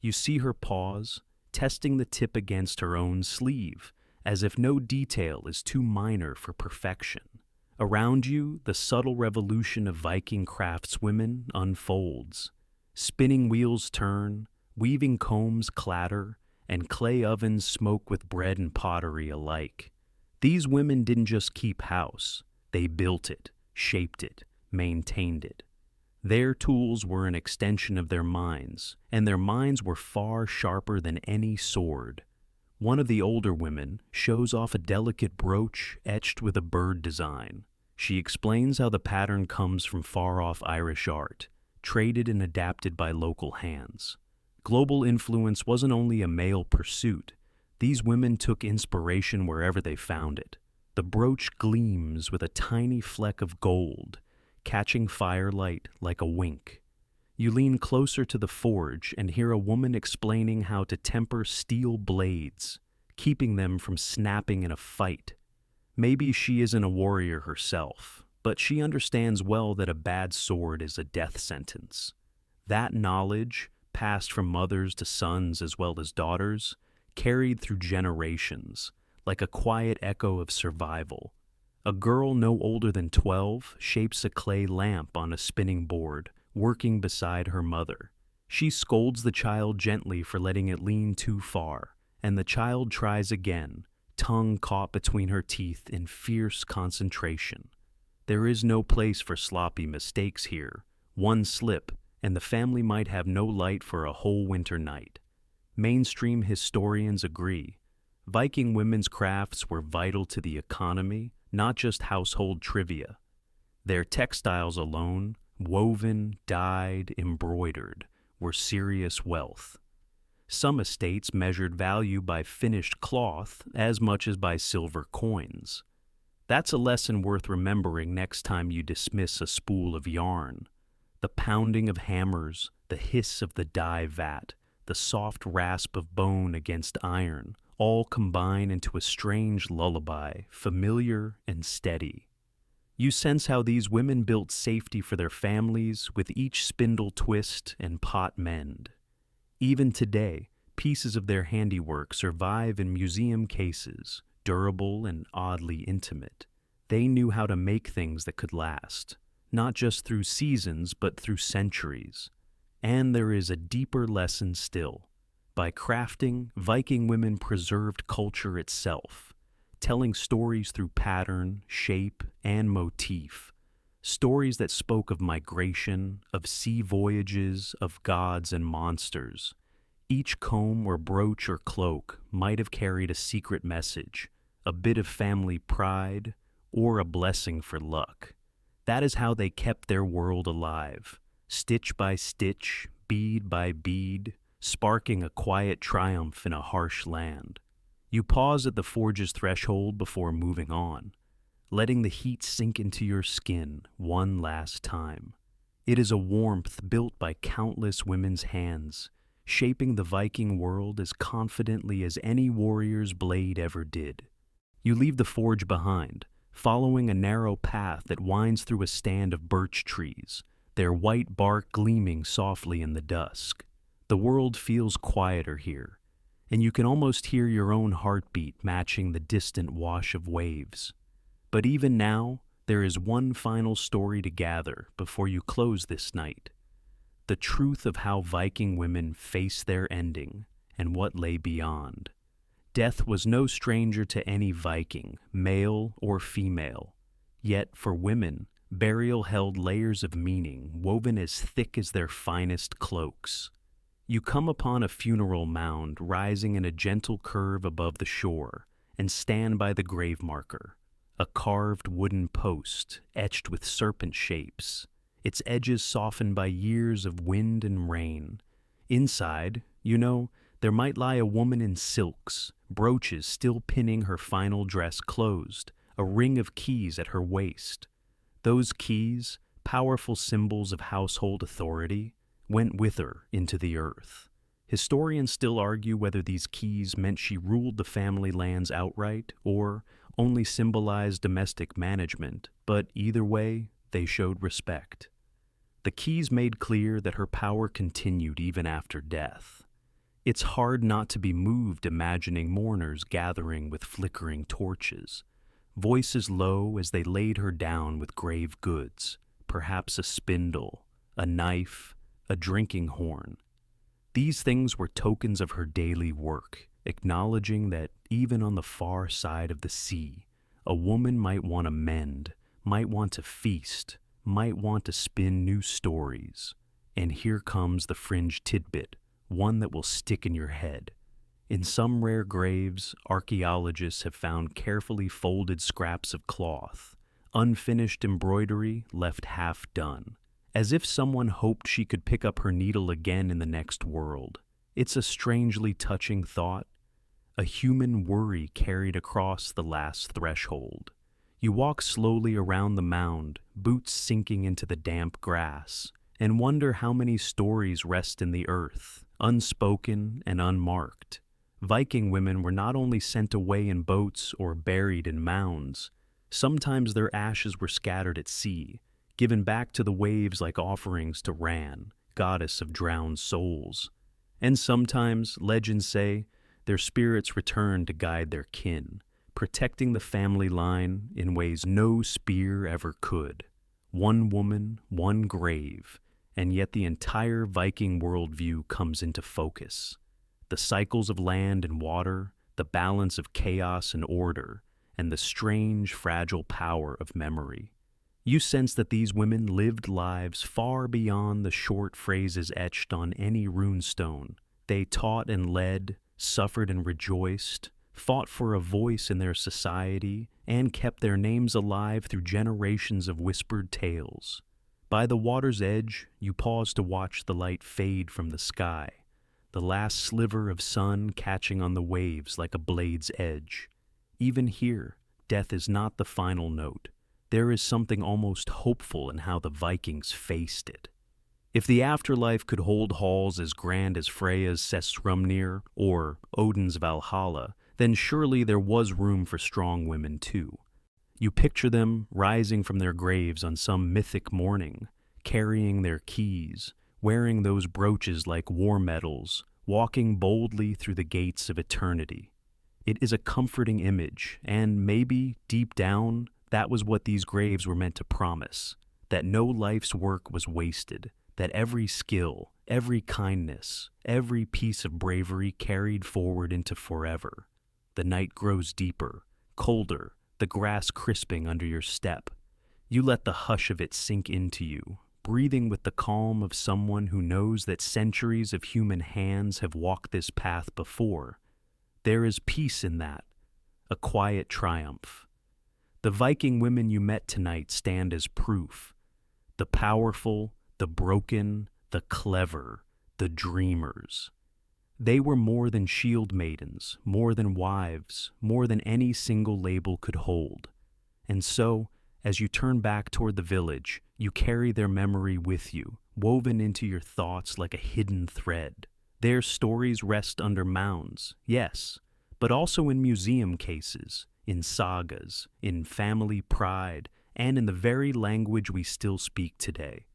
You see her pause, testing the tip against her own sleeve, as if no detail is too minor for perfection. Around you, the subtle revolution of Viking craftswomen unfolds. Spinning wheels turn, weaving combs clatter, and clay ovens smoke with bread and pottery alike. These women didn't just keep house. They built it, shaped it, maintained it. Their tools were an extension of their minds, and their minds were far sharper than any sword. One of the older women shows off a delicate brooch etched with a bird design. She explains how the pattern comes from far-off Irish art, traded and adapted by local hands. Global influence wasn't only a male pursuit. These women took inspiration wherever they found it. The brooch gleams with a tiny fleck of gold, catching firelight like a wink. You lean closer to the forge and hear a woman explaining how to temper steel blades, keeping them from snapping in a fight. Maybe she isn't a warrior herself, but she understands well that a bad sword is a death sentence. That knowledge, passed from mothers to sons as well as daughters, carried through generations, like a quiet echo of survival. A girl no older than 12 shapes a clay lamp on a spinning board, working beside her mother. She scolds the child gently for letting it lean too far, and the child tries again, tongue caught between her teeth in fierce concentration. There is no place for sloppy mistakes here. One slip, and the family might have no light for a whole winter night. Mainstream historians agree. Viking women's crafts were vital to the economy, not just household trivia. Their textiles alone, woven, dyed, embroidered, were serious wealth. Some estates measured value by finished cloth as much as by silver coins. That's a lesson worth remembering next time you dismiss a spool of yarn. The pounding of hammers, the hiss of the dye vat, the soft rasp of bone against iron, all combine into a strange lullaby, familiar and steady. You sense how these women built safety for their families with each spindle twist and pot mend. Even today, pieces of their handiwork survive in museum cases, durable and oddly intimate. They knew how to make things that could last, not just through seasons but through centuries. And there is a deeper lesson still. By crafting, Viking women preserved culture itself, telling stories through pattern, shape, and motif. Stories that spoke of migration, of sea voyages, of gods and monsters. Each comb or brooch or cloak might have carried a secret message, a bit of family pride, or a blessing for luck. That is how they kept their world alive, stitch by stitch, bead by bead, sparking a quiet triumph in a harsh land. You pause at the forge's threshold before moving on, letting the heat sink into your skin one last time. It is a warmth built by countless women's hands, shaping the Viking world as confidently as any warrior's blade ever did. You leave the forge behind, following a narrow path that winds through a stand of birch trees, their white bark gleaming softly in the dusk. The world feels quieter here, and you can almost hear your own heartbeat matching the distant wash of waves. But even now, there is one final story to gather before you close this night. The truth of how Viking women faced their ending and what lay beyond. Death was no stranger to any Viking, male or female. Yet for women, burial held layers of meaning woven as thick as their finest cloaks. You come upon a funeral mound rising in a gentle curve above the shore and stand by the grave marker, a carved wooden post etched with serpent shapes, its edges softened by years of wind and rain. Inside, there might lie a woman in silks, brooches still pinning her final dress closed, a ring of keys at her waist. Those keys, powerful symbols of household authority, went with her into the earth. Historians still argue whether these keys meant she ruled the family lands outright or only symbolized domestic management, but either way, they showed respect. The keys made clear that her power continued even after death. It's hard not to be moved imagining mourners gathering with flickering torches, voices low as they laid her down with grave goods, perhaps a spindle, a knife, a drinking horn. These things were tokens of her daily work, acknowledging that even on the far side of the sea, a woman might want to mend, might want to feast, might want to spin new stories. And here comes the fringe tidbit, one that will stick in your head. In some rare graves, archaeologists have found carefully folded scraps of cloth, unfinished embroidery left half done, as if someone hoped she could pick up her needle again in the next world. It's a strangely touching thought, a human worry carried across the last threshold. You walk slowly around the mound, boots sinking into the damp grass, and wonder how many stories rest in the earth, unspoken and unmarked. Viking women were not only sent away in boats or buried in mounds, sometimes their ashes were scattered at sea, given back to the waves like offerings to Ran, goddess of drowned souls. And sometimes, legends say, their spirits returned to guide their kin, protecting the family line in ways no spear ever could. One woman, one grave, and yet the entire Viking worldview comes into focus. The cycles of land and water, the balance of chaos and order, and the strange, fragile power of memory. You sense that these women lived lives far beyond the short phrases etched on any runestone. They taught and led, suffered and rejoiced, fought for a voice in their society, and kept their names alive through generations of whispered tales. By the water's edge, you pause to watch the light fade from the sky, the last sliver of sun catching on the waves like a blade's edge. Even here, death is not the final note. There is something almost hopeful in how the Vikings faced it. If the afterlife could hold halls as grand as Freya's Sessrumnir or Odin's Valhalla, then surely there was room for strong women too. You picture them rising from their graves on some mythic morning, carrying their keys, wearing those brooches like war medals, walking boldly through the gates of eternity. It is a comforting image, and maybe, deep down, that was what these graves were meant to promise, that no life's work was wasted, that every skill, every kindness, every piece of bravery carried forward into forever. The night grows deeper, colder, the grass crisping under your step. You let the hush of it sink into you, breathing with the calm of someone who knows that centuries of human hands have walked this path before. There is peace in that, a quiet triumph. The Viking women you met tonight stand as proof. The powerful, the broken, the clever, the dreamers. They were more than shield maidens, more than wives, more than any single label could hold. And so, as you turn back toward the village, you carry their memory with you, woven into your thoughts like a hidden thread. Their stories rest under mounds, yes, but also in museum cases, in sagas, in family pride, and in the very language we still speak today.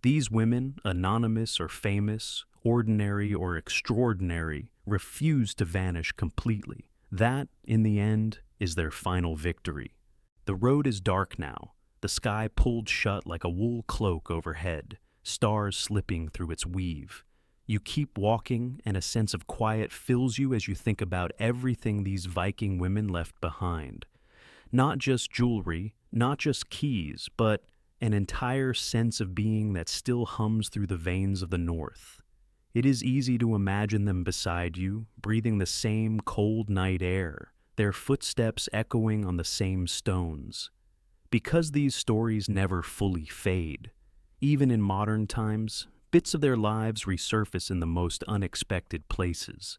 These women, anonymous or famous, ordinary or extraordinary, refuse to vanish completely. That, in the end, is their final victory. The road is dark now, the sky pulled shut like a wool cloak overhead, stars slipping through its weave. You keep walking, and a sense of quiet fills you as you think about everything these Viking women left behind. Not just jewelry, not just keys, but an entire sense of being that still hums through the veins of the North. It is easy to imagine them beside you, breathing the same cold night air, their footsteps echoing on the same stones. Because these stories never fully fade, even in modern times, bits of their lives resurface in the most unexpected places.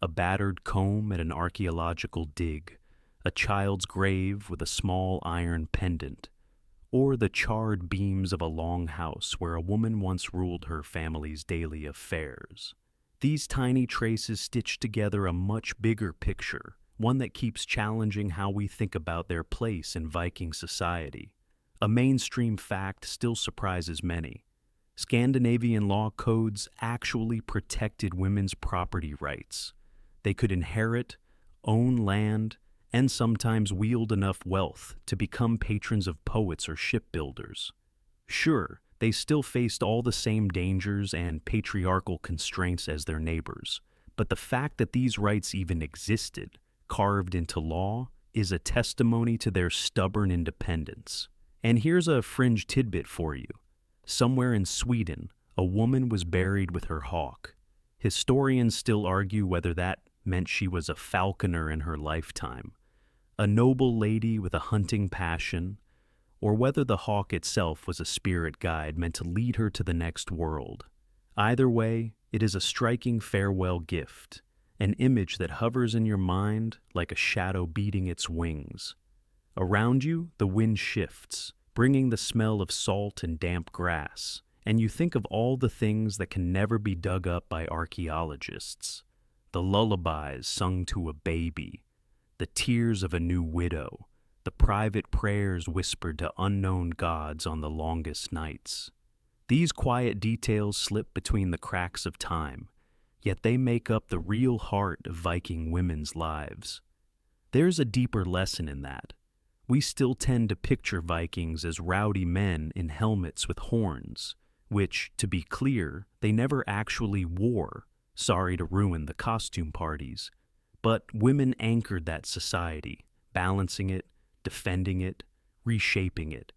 A battered comb at an archaeological dig, a child's grave with a small iron pendant, or the charred beams of a longhouse where a woman once ruled her family's daily affairs. These tiny traces stitch together a much bigger picture, one that keeps challenging how we think about their place in Viking society. A mainstream fact still surprises many. Scandinavian law codes actually protected women's property rights. They could inherit, own land, and sometimes wield enough wealth to become patrons of poets or shipbuilders. Sure, they still faced all the same dangers and patriarchal constraints as their neighbors, but the fact that these rights even existed, carved into law, is a testimony to their stubborn independence. And here's a fringe tidbit for you. Somewhere in Sweden, a woman was buried with her hawk. Historians still argue whether that meant she was a falconer in her lifetime, a noble lady with a hunting passion, or whether the hawk itself was a spirit guide meant to lead her to the next world. Either way, it is a striking farewell gift, an image that hovers in your mind like a shadow beating its wings. Around you, the wind shifts, bringing the smell of salt and damp grass, and you think of all the things that can never be dug up by archaeologists. The lullabies sung to a baby, the tears of a new widow, the private prayers whispered to unknown gods on the longest nights. These quiet details slip between the cracks of time, yet they make up the real heart of Viking women's lives. There's a deeper lesson in that. We still tend to picture Vikings as rowdy men in helmets with horns, which, to be clear, they never actually wore, sorry to ruin the costume parties. But women anchored that society, balancing it, defending it, reshaping it.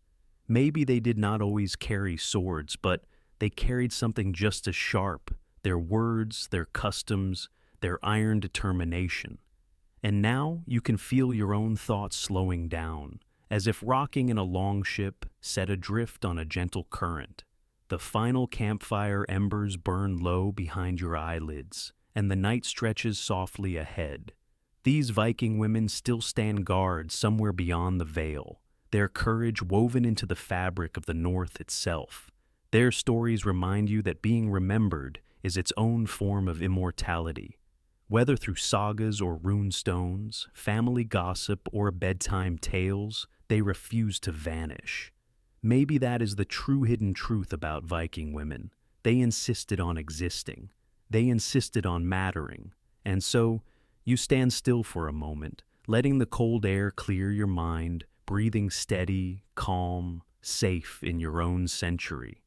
Maybe they did not always carry swords, but they carried something just as sharp, their words, their customs, their iron determination. And now you can feel your own thoughts slowing down, as if rocking in a longship set adrift on a gentle current. The final campfire embers burn low behind your eyelids, and the night stretches softly ahead. These Viking women still stand guard somewhere beyond the veil, their courage woven into the fabric of the North itself. Their stories remind you that being remembered is its own form of immortality. Whether through sagas or runestones, family gossip or bedtime tales, they refuse to vanish. Maybe that is the true hidden truth about Viking women. They insisted on existing. They insisted on mattering. And so, you stand still for a moment, letting the cold air clear your mind, breathing steady, calm, safe in your own century.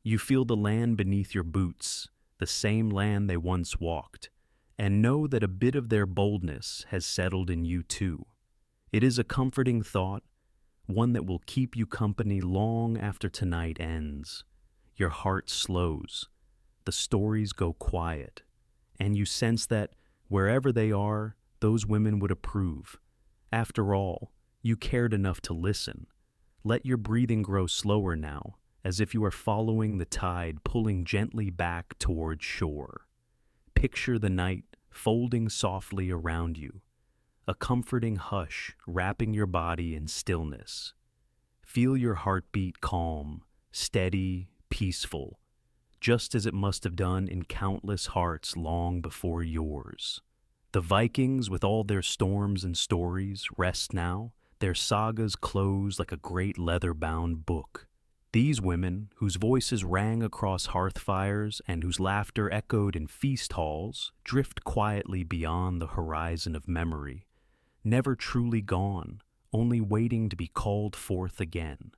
You feel the land beneath your boots, the same land they once walked, and know that a bit of their boldness has settled in you too. It is a comforting thought, one that will keep you company long after tonight ends. Your heart slows, the stories go quiet, and you sense that wherever they are, those women would approve. After all, you cared enough to listen. Let your breathing grow slower now, as if you are following the tide pulling gently back toward shore. Picture the night folding softly around you, a comforting hush wrapping your body in stillness. Feel your heartbeat calm, steady, peaceful, just as it must have done in countless hearts long before yours. The Vikings, with all their storms and stories, rest now, their sagas close like a great leather-bound book. These women, whose voices rang across hearth fires and whose laughter echoed in feast halls, drift quietly beyond the horizon of memory, never truly gone, only waiting to be called forth again.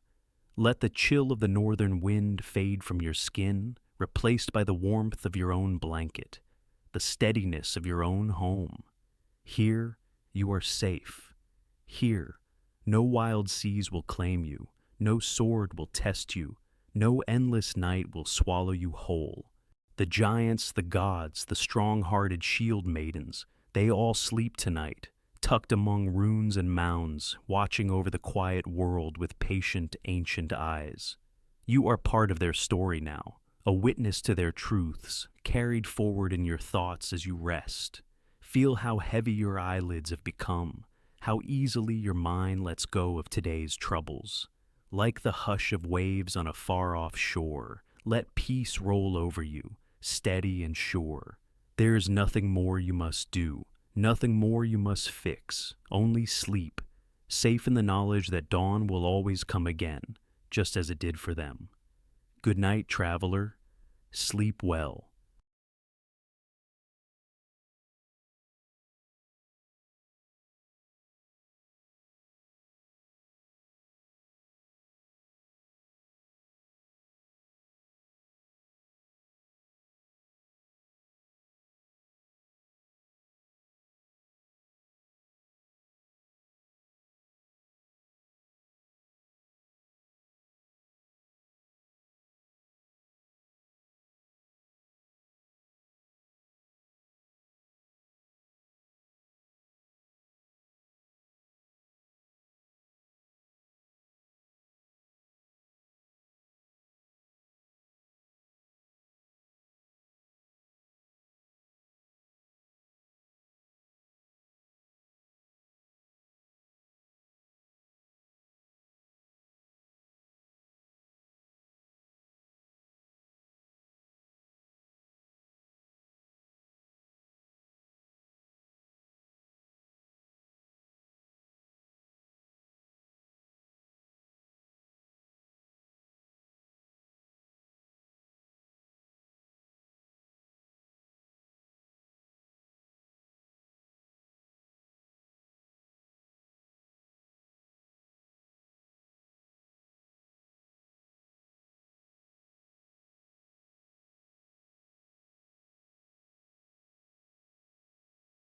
Let the chill of the northern wind fade from your skin, replaced by the warmth of your own blanket, the steadiness of your own home. Here, you are safe. Here, no wild seas will claim you. No sword will test you. No endless night will swallow you whole. The giants, the gods, the strong-hearted shield maidens, they all sleep tonight, tucked among ruins and mounds, watching over the quiet world with patient, ancient eyes. You are part of their story now, a witness to their truths, carried forward in your thoughts as you rest. Feel how heavy your eyelids have become, how easily your mind lets go of today's troubles. Like the hush of waves on a far-off shore, let peace roll over you, steady and sure. There is nothing more you must do, nothing more you must fix, only sleep, safe in the knowledge that dawn will always come again, just as it did for them. Good night, traveler. Sleep well.